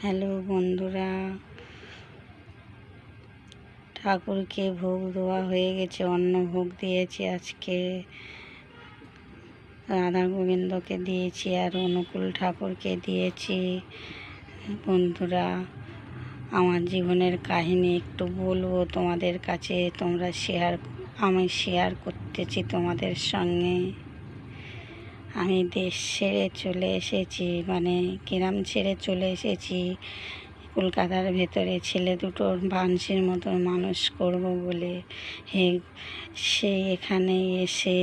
Hello বন্ধুরা, ঠাকুরকে ভোগ দেওয়া হয়ে গেছে। অন্ন ভোগ দিয়েছি আজকে, রাধা গোবিন্দকে দিয়েছি আর অনুকূল ঠাকুরকে দিয়েছি। বন্ধুরা, আমার জীবনের কাহিনী একটু বলবো তোমাদের কাছে, আমি শেয়ার করতেছি তোমাদের সঙ্গে। আমি দেশ ছেড়ে চলে এসেছি, গ্রাম ছেড়ে চলে এসেছি কলকাতার ভেতরে ছেলে দুটোর বাঞ্ছির মতো মানুষ করব বলে। এখানে এসে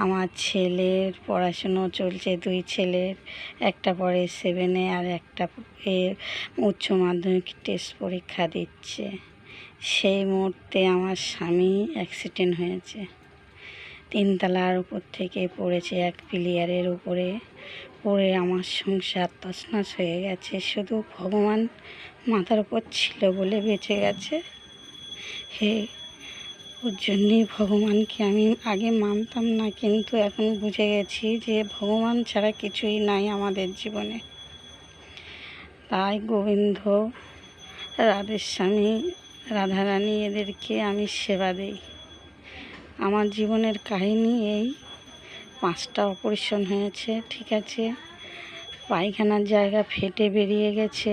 আমার ছেলের পড়াশুনো চলছে, দুই ছেলের, একটা পড়ে 7-এ আর একটা উচ্চ মাধ্যমিক টেস্ট পরীক্ষা দিচ্ছে। সেই মুহূর্তে আমার স্বামী অ্যাক্সিডেন্ট হয়েছে, 3 তলার উপর থেকে পড়েছে, 1 পিলিয়ারের উপরে পড়ে আমার সংসার তছনছ হয়ে গেছে। শুধু ভগবান মাথার উপর ছিল বলে বেঁচে গেছে। ওর জন্যই ভগবানকে আমি আগে মানতাম না, কিন্তু এখন বুঝে গেছি যে ভগবান ছাড়া কিছুই নাই আমাদের জীবনে। তাই গোবিন্দ, রাধেস্বামী, রাধারানী এদেরকে আমি সেবা দিই। আমার জীবনের কাহিনী এই। 5টা অপারেশন হয়েছে, ঠিক আছে, পায়খানার জায়গা ফেটে বেরিয়ে গেছে।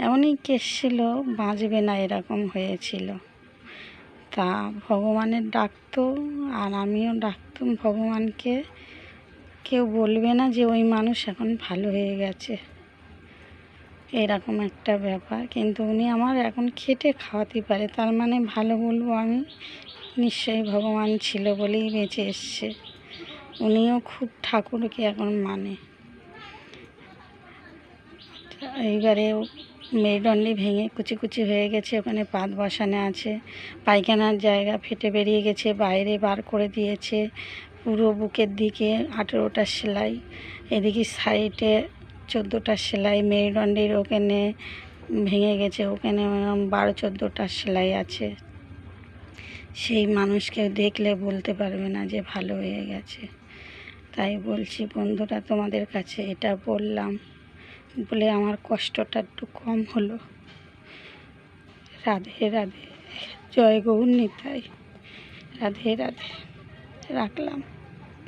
এমনই কেস ছিল, বাঁচবে না এরকম হয়েছিল। তা ভগবানের ডাকতো আর আমিও ডাকতাম ভগবানকে। কেউ বলবে না যে ওই মানুষ এখন ভালো হয়ে গেছে, এরকম একটা ব্যাপার। কিন্তু উনি আমার এখন খেটে খাওয়াতে পারে, তার মানে ভালো বলবো আমি? নিশ্চয়ই ভগবান ছিল বলেই বেঁচে এসছে। উনিও খুব ঠাকুরকে এখন মানে। এইবারে মেরুদণ্ডী ভেঙে কুচি কুচি হয়ে গেছে, ওখানে পাত বসানো আছে। পায়খানার জায়গা ফেটে বেরিয়ে গেছে, বাইরে বার করে দিয়েছে। পুরো বুকের দিকে 18টা সেলাই, এদিকে সাইডে 14টা সেলাই। মেরুদণ্ডের ওখানে ভেঙে গেছে, ওখানে 12-14টা সেলাই আছে। সেই মানুষকে দেখলে বলতে পারবে না যে ভালো হয়ে গেছে। তাই বলছি বন্ধুরা, তোমাদের কাছে এটা বললাম বলে আমার কষ্টটা একটু কম হলো। রাধে রাধে, জয় গৌর নিতাই, রাধে রাধে, রাখলাম।